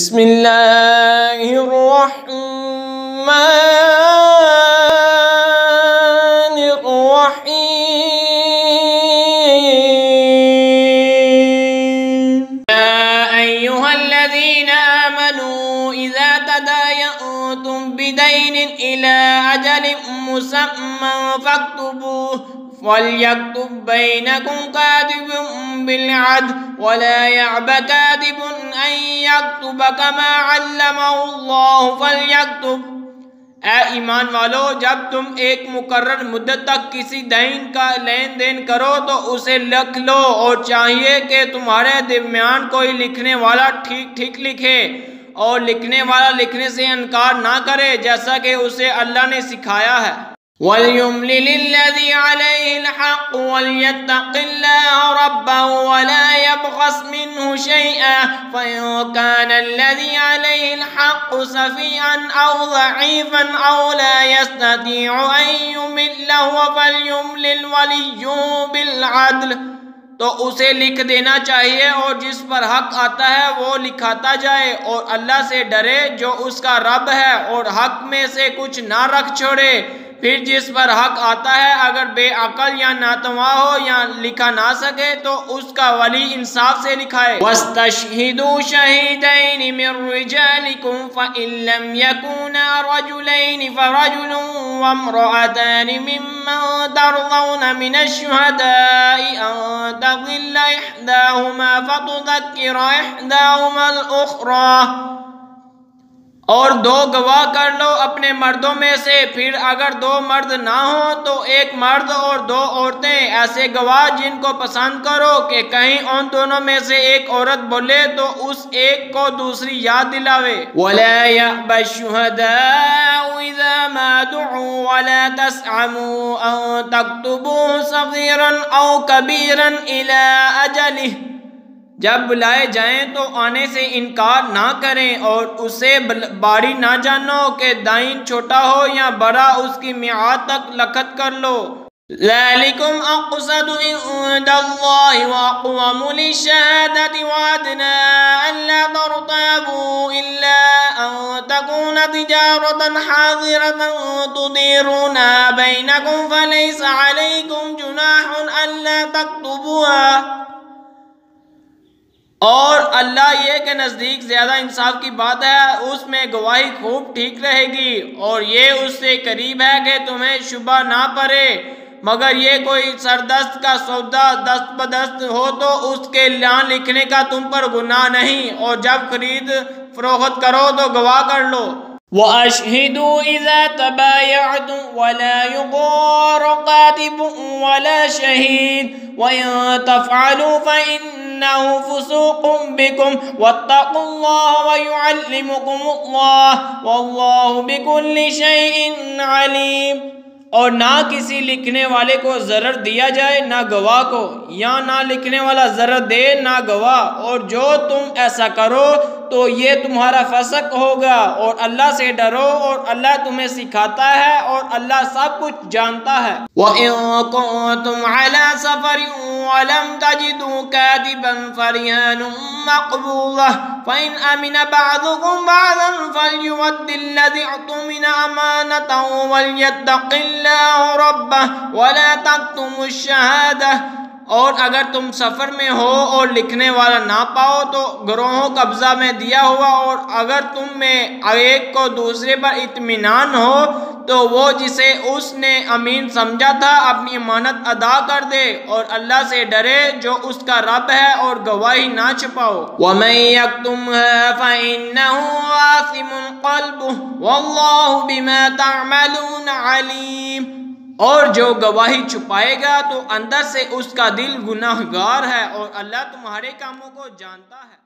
بسم اللہ الرحمن الرحیم یا ایہا الذین آمنوا اذا تداینتم بدین الی اجل مسمى فاکتبوه وَلْيَكْتُبْ بَيْنَكُمْ كَاتِبٌ بِالْعَدْلِ وَلَا يَأْبَ كَاتِبٌ أَن يَكْتُبَ كَمَا عَلَّمَهُ اللَّهُ فَلْيَكْتُبْ۔ اے ایمان والو، جب تم ایک مقرر مدت تک کسی دین کا لین دین کرو تو اسے لکھ لو، اور چاہیے کہ تمہارے درمیان کوئی لکھنے والا ٹھیک ٹھیک لکھے اور لکھنے والا لکھنے سے انکار نہ کرے جیسا کہ اسے اللہ نے سکھایا ہے۔ وَلْيُمْلِلِ الَّذِي عَلَيْهِ الْحَقُّ وَلْيَتَّقِ اللَّهَ رَبَّهُ وَلَا يَبْخَسْ مِنْهُ شَيْئًا فَإِنْ كَانَ الَّذِي عَلَيْهِ الْحَقُّ سَفِيهًا أَوْ ضَعِيفًا أَوْ لَا يَسْتَطِيعُ أَنْ يُمِلَّ فَلْيُمْلِلْ وَلِيُّهُ بِالْعَدْلِ، تو اسے لکھ دینا چاہیے اور جس پر حق آتا ہے وہ لکھاتا جائے، اور اللہ سے ڈرے جو اس کا رب ہے، اور حق میں سے کچھ نہ رکھ چھوڑے۔ پھر جس پر حق آتا ہے اگر بے عقل یا ناتواں ہو یا لکھا نہ سکے تو اس کا ولی انصاف سے لکھائے۔ وَاسْتَشْهِدُوا شَهِيدَيْنِ مِنْ رِجَالِكُمْ فَإِنْ لَمْ يَكُونَا رَجُلَيْنِ فَرَجُلٌ وَامْرَأَتَانِ مِمَّنْ تَرْضَوْنَ مِنَ الشُّهَدَاءِ أَنْ تَضِلَّ إِحْدَاهُمَا فَتُذَكِّرَ إِحْدَاهُمَا الْأُخْرَى، اور دو گواہ کر لو اپنے مردوں میں سے، پھر اگر دو مرد نہ ہوں تو ایک مرد اور دو عورتیں ایسے گواہ جن کو پسند کرو کہ کہیں ان دونوں میں سے ایک عورت بولے تو اس ایک کو دوسری یاد دلاوے۔ وَلَا يَأْبَ الشُّهَدَاءُ إِذَا مَا دُعُوا وَلَا تَسْعَمُوا أَن تَكْتُبُوهُ صَغِيرًا أَوْ كَبِيرًا إِلَى أَجَلِهِ، جب بلائے جائیں تو آنے سے انکار نہ کریں، اور اسے باری نہ جانو کہ دائن چھوٹا ہو یا بڑا، اس کی میعاد تک لکھت کر لو۔ ذَلِكُمْ أَقْسَطُ عِندَ اللَّهِ وَأَقْوَمُ لِلشَّهَادَةِ وَأَدْنَىٰ أَلَّا تَرْتَابُوا إِلَّا أَن تَكُونَ تِجَارَةً حَاضِرَةً تُدِيرُونَهَا بَيْنَكُمْ فَلَيْسَ عَلَيْكُمْ جُنَاحٌ أَلَّا تَكْتُبُوهَا، اور اللہ یہ کہ نزدیک زیادہ انصاف کی بات ہے، اس میں گواہی خوب ٹھیک رہے گی، اور یہ اس سے قریب ہے کہ تمہیں شبہ نہ پڑے، مگر یہ کوئی سردست کا سودا دست بدست ہو تو اس کے نام لکھنے کا تم پر گناہ نہیں، اور جب خرید فروخت کرو تو گواہ کر لو۔ وَأَشْهِدُوا إِذَا تَبَايَعْتُمْ وَلَا يُضَارَّ كَاتِبٌ وَلَا شَهِيدٌ وَإِن تَفْعَلُوا فَإِنَّهُ فُسُوقٌ بِكُمْ وَاتَّقُوا اللَّهَ وَيُعَلِّمُكُمُ اللَّهُ وَاللَّهُ بِكُلِّ شَيْءٍ عَلِيمٌ۔ اور نہ کسی لکھنے والے کو ضرر دیا جائے نہ گواہ کو، یا نہ لکھنے والا ضرر دے نہ گواہ، اور جو تم ایسا کرو تو یہ تمہارا فسق ہوگا، اور اللہ سے ڈرو، اور اللہ تمہیں سکھاتا ہے، اور اللہ سب کچھ جانتا ہے۔ وَإِن كُنتُمْ عَلَى سَفَرٍ وَلَمْ تَجِدُوا كَاتِبًا فَرِهَانٌ مَّقْبُوضَةٌ فَإِنْ أَمِنَ بَعْضُكُمْ بَعْضًا فَلْيُؤَدِّ الَّذِي اؤْتُمِنَ أَمَانَتَهُ وَلْيَتَّقِ اللَّهَ رَبَّهُ وَلَا تَكْتُمُوا الشَّهَادَةَ، اور اگر تم سفر میں ہو اور لکھنے والا نہ پاؤ تو گروہوں قبضہ میں دیا ہوا، اور اگر تم میں ایک کو دوسرے پر اطمینان ہو تو وہ جسے اس نے امین سمجھا تھا اپنی امانت ادا کر دے، اور اللہ سے ڈرے جو اس کا رب ہے، اور گواہی نہ چھپاؤ۔ وَمَن يَكْتُمْهَا فَإِنَّهُ آثِمٌ قَلْبُهُ وَاللَّهُ بِمَا تَعْمَلُونَ عَلِيمٌ، اور جو گواہی چھپائے گا تو اندر سے اس کا دل گناہگار ہے، اور اللہ تمہارے کاموں کو جانتا ہے۔